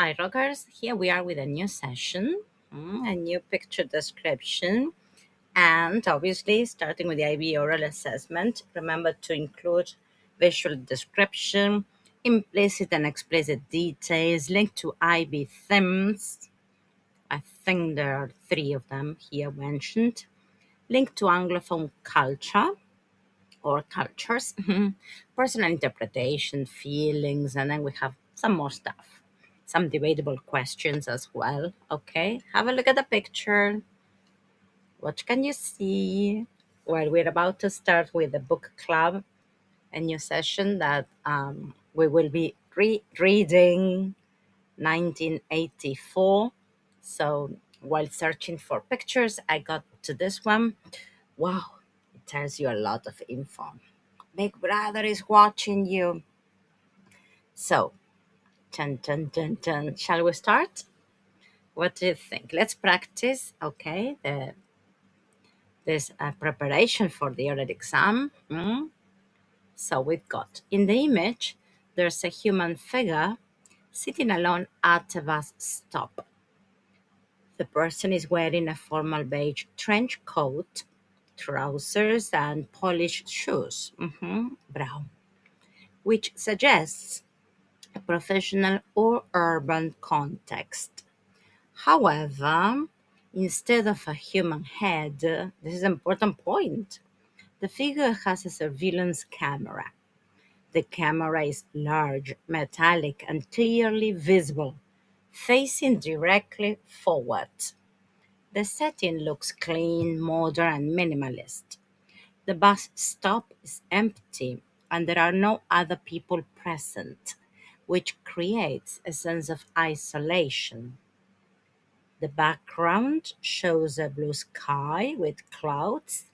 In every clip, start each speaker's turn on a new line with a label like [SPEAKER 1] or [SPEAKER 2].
[SPEAKER 1] Hi, Rockers. Here we are with a new session, a new picture description, and obviously starting with the IB oral assessment. Remember to include visual description, implicit and explicit details, linked to IB themes. I think there are three of them here mentioned. Linked to Anglophone culture or cultures, personal interpretation, feelings, and then we have some more stuff. Some debatable questions as well. Okay, have a look at the picture. What can you see? Well, we're about to start with the book club, a new session that we will be reading 1984. So while searching for pictures, I got to this one. Wow, it tells you a lot of info. Big Brother is watching you. So, dun, dun, dun, dun. Shall we start? What do you think? Let's practice. Okay, there's a preparation for the oral exam. So we've got in the image, there's a human figure sitting alone at a bus stop. The person is wearing a formal beige trench coat, trousers, and polished shoes, brown, which suggests a professional or urban context. However, instead of a human head, this is an important point, the figure has a surveillance camera. The camera is large, metallic, and clearly visible, facing directly forward. The setting looks clean, modern, and minimalist. The bus stop is empty and there are no other people present, which creates a sense of isolation. The background shows a blue sky with clouds,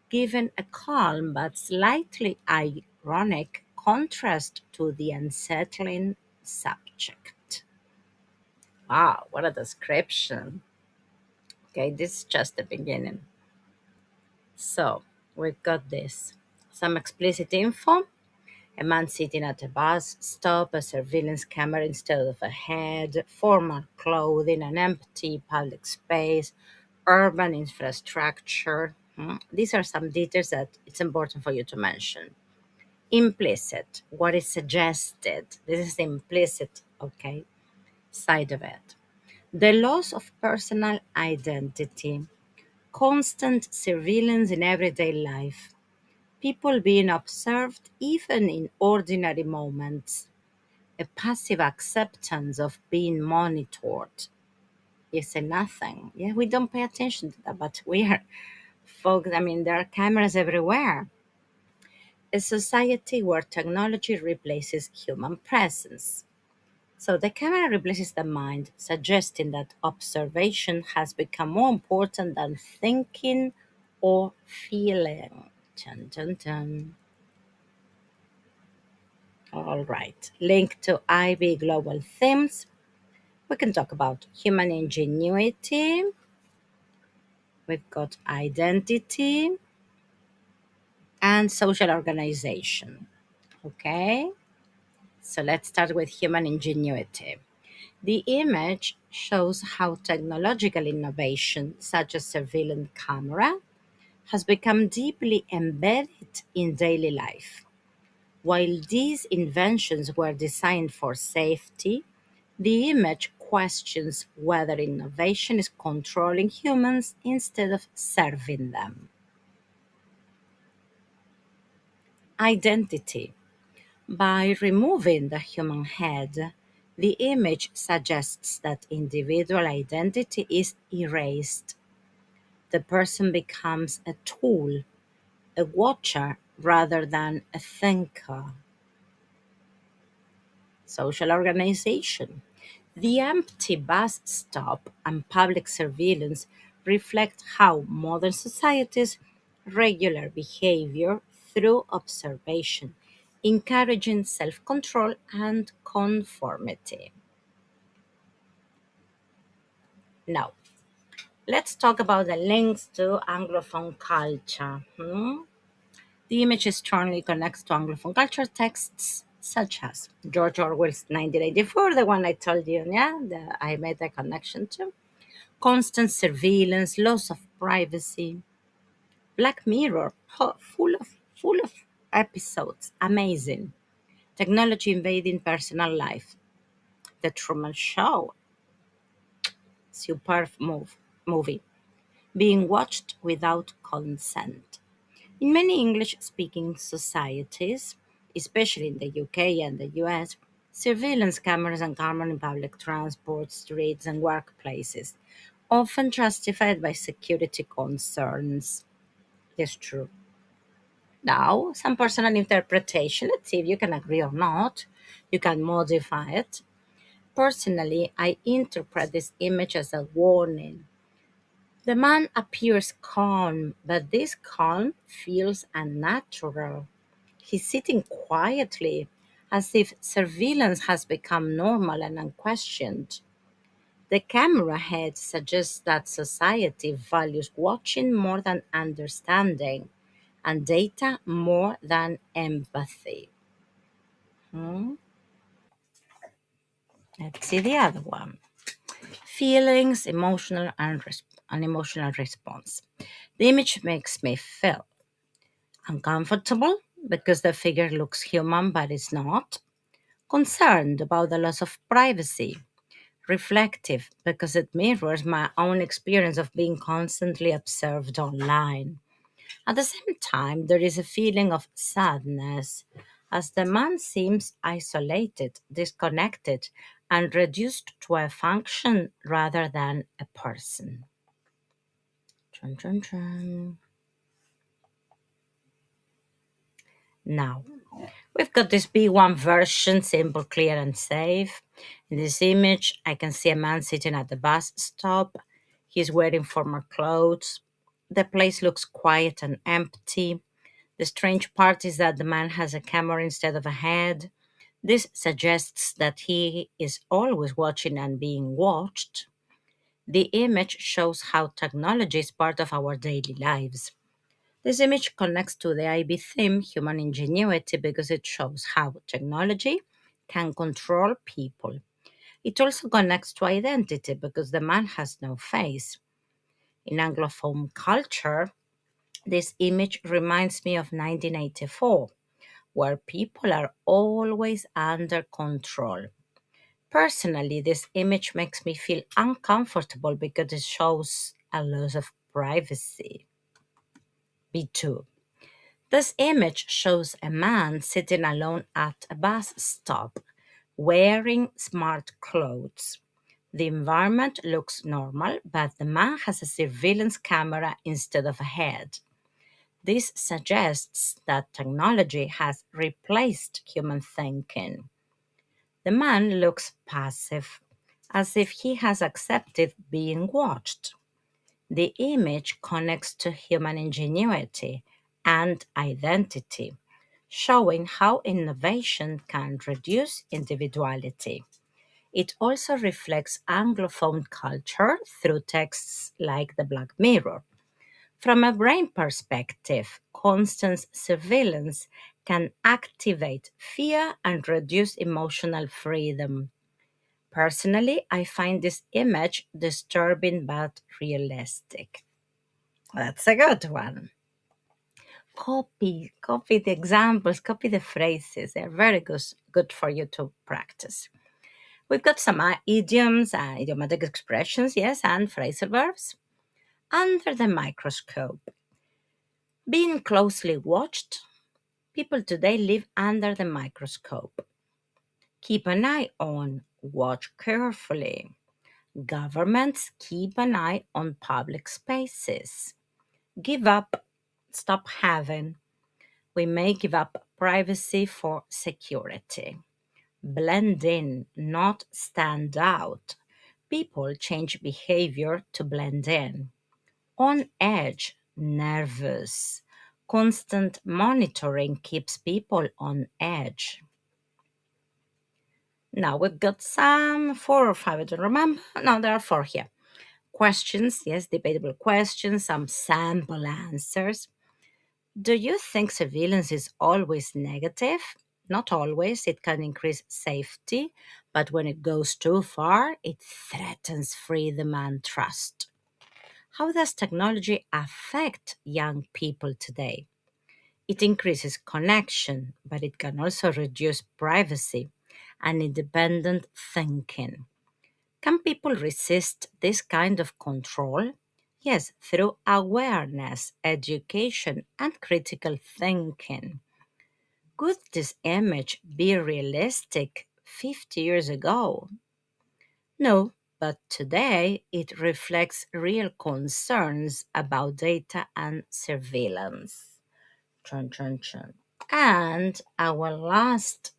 [SPEAKER 1] giving a calm but slightly ironic contrast to the unsettling subject. Wow, what a description! Okay, this is just the beginning. So, we've got this. Some explicit info. A man sitting at a bus stop, a surveillance camera instead of a head, formal clothing, an empty public space, urban infrastructure. These are some details that it's important for you to mention. Implicit, what is suggested. This is the implicit, okay, side of it. The loss of personal identity, constant surveillance in everyday life, people being observed even in ordinary moments, a passive acceptance of being monitored. You say nothing. Yeah, we don't pay attention to that, but we are folks. I mean, there are cameras everywhere. A society where technology replaces human presence. So the camera replaces the mind, suggesting that observation has become more important than thinking or feeling. Dun, dun, dun. All right. Link to IB global themes. We can talk about human ingenuity. We've got identity and social organization. Okay. So let's start with human ingenuity. The image shows how technological innovation, such as surveillance camera, has become deeply embedded in daily life. While these inventions were designed for safety, the image questions whether innovation is controlling humans instead of serving them. Identity. By removing the human head, the image suggests that individual identity is erased. The person becomes a tool, a watcher rather than a thinker. Social organization. The empty bus stop and public surveillance reflect how modern societies regular behavior through observation, encouraging self control and conformity. Now, let's talk about the links to Anglophone culture. The image strongly connects to Anglophone culture texts. such as George Orwell's 1984, the one I told you, yeah, I made a connection to. Constant surveillance, loss of privacy. Black Mirror, full of episodes, amazing. Technology invading personal life. The Truman Show, superb movie. Being watched without consent. In many English speaking societies, especially in the UK and the US, surveillance cameras are common in public transport, streets, and workplaces, often justified by security concerns. It's true. Now, some personal interpretation, let's see if you can agree or not. You can modify it. Personally, I interpret this image as a warning. The man appears calm, but this calm feels unnatural. He's sitting quietly, as if surveillance has become normal and unquestioned. The camera head suggests that society values watching more than understanding and data more than empathy. Hmm? Let's see the other one. Feelings, an emotional response. The image makes me feel uncomfortable because the figure looks human but is not, concerned about the loss of privacy, reflective because it mirrors my own experience of being constantly observed online. At the same time, there is a feeling of sadness as the man seems isolated, disconnected, and reduced to a function rather than a person. Chun, chun, chun. Now, we've got this B1 version, simple, clear, and safe. In this image, I can see a man sitting at the bus stop. He's wearing formal clothes. The place looks quiet and empty. The strange part is that the man has a camera instead of a head. This suggests that he is always watching and being watched. The image shows how technology is part of our daily lives. This image connects to the IB theme, human ingenuity, because it shows how technology can control people. It also connects to identity because the man has no face. In Anglophone culture, this image reminds me of 1984, where people are always under control. Personally, this image makes me feel uncomfortable because it shows a loss of privacy. B2. This image shows a man sitting alone at a bus stop, wearing smart clothes. The environment looks normal, but the man has a surveillance camera instead of a head. This suggests that technology has replaced human thinking. The man looks passive, as if he has accepted being watched. The image connects to human ingenuity and identity, showing how innovation can reduce individuality. It also reflects Anglophone culture through texts like The Black Mirror. From a brain perspective, constant surveillance can activate fear and reduce emotional freedom. Personally, I find this image disturbing but realistic. That's a good one. Copy the examples, copy the phrases. They're very good for you to practice. We've got some idioms, idiomatic expressions, yes, and phrasal verbs. Under the microscope. Being closely watched, people today live under the microscope. Keep an eye on, watch carefully. Governments keep an eye on public spaces. Give up, stop having. We may give up privacy for security. Blend in, not stand out. People change behavior to blend in. On edge, nervous. Constant monitoring keeps people on edge. Now we've got some 4 or 5, I don't remember. No, there are 4 here. Questions, yes, debatable questions, some sample answers. Do you think surveillance is always negative? Not always, it can increase safety, but when it goes too far, it threatens freedom and trust. How does technology affect young people today? It increases connection, but it can also reduce privacy and independent thinking. Can people resist this kind of control? Yes, through awareness, education, and critical thinking. Could this image be realistic 50 years ago? No, but today it reflects real concerns about data and surveillance. Chun, chun, chun. And our last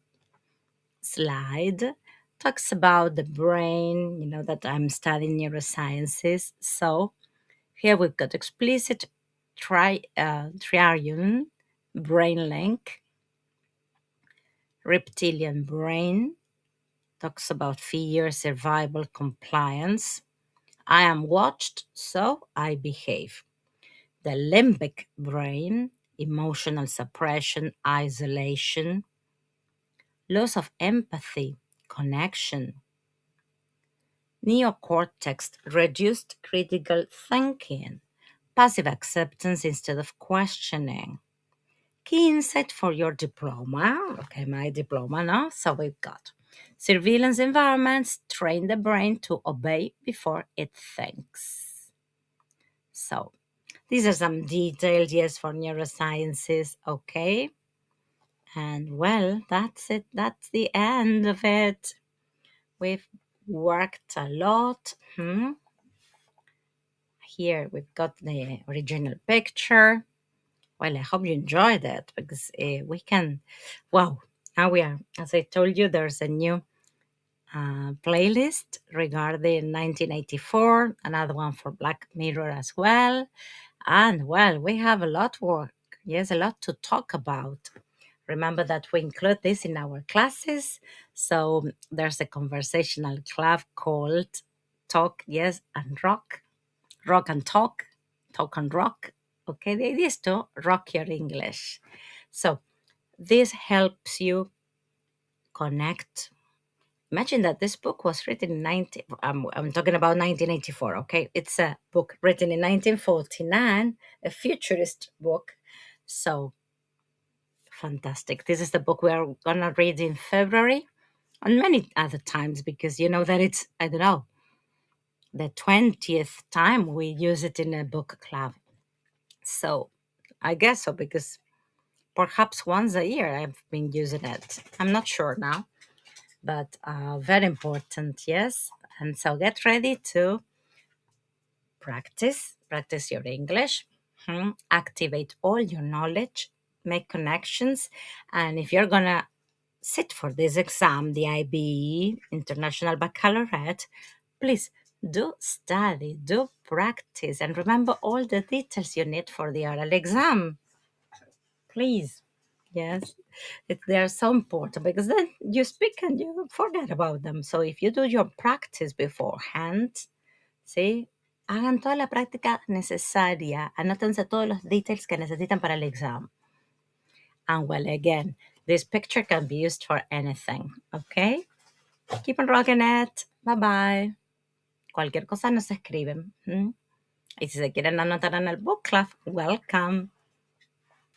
[SPEAKER 1] slide talks about the brain, that I'm studying neurosciences. So here we've got explicit triune brain link, reptilian brain, talks about fear, survival, compliance. I am watched, so I behave. The limbic brain, emotional suppression, isolation, loss of empathy, connection. Neocortex, reduced critical thinking, passive acceptance instead of questioning. Key insight for your diploma. Okay, my diploma now. So we've got surveillance environments train the brain to obey before it thinks. So these are some details, yes, for neurosciences. Okay. And well, that's it. That's the end of it. We've worked a lot. Here we've got the original picture. Well, I hope you enjoyed it because we can. Wow, now we are. As I told you, there's a new playlist regarding 1984, another one for Black Mirror as well. And well, we have a lot to work. Yes, a lot to talk about. Remember that we include this in our classes. So there's a conversational club called Talk, Yes, and Rock and Talk and Rock. Okay, the idea is to rock your English. So this helps you connect. Imagine that this book was written in 19, I'm talking about 1984, okay? It's a book written in 1949, a futurist book. So fantastic. This is the book we are going to read in February and many other times because you know that it's, I don't know, the 20th time we use it in a book club. So I guess so because perhaps once a year I've been using it. I'm not sure now, but very important, yes. And so get ready to practice your English, activate all your knowledge, make connections. And if you're going to sit for this exam, the IBE, International Baccalaureate, please do study, do practice, and remember all the details you need for the oral exam. Please. Yes, they are so important because then you speak and you forget about them. So if you do your practice beforehand, ¿sí? Hagan toda la práctica necesaria. Anótense todos los details que necesitan para el exam. And well, again, this picture can be used for anything. Okay? Keep on rocking it. Bye bye. Cualquier cosa nos escriben. Y si se quieren anotar en el book club, welcome.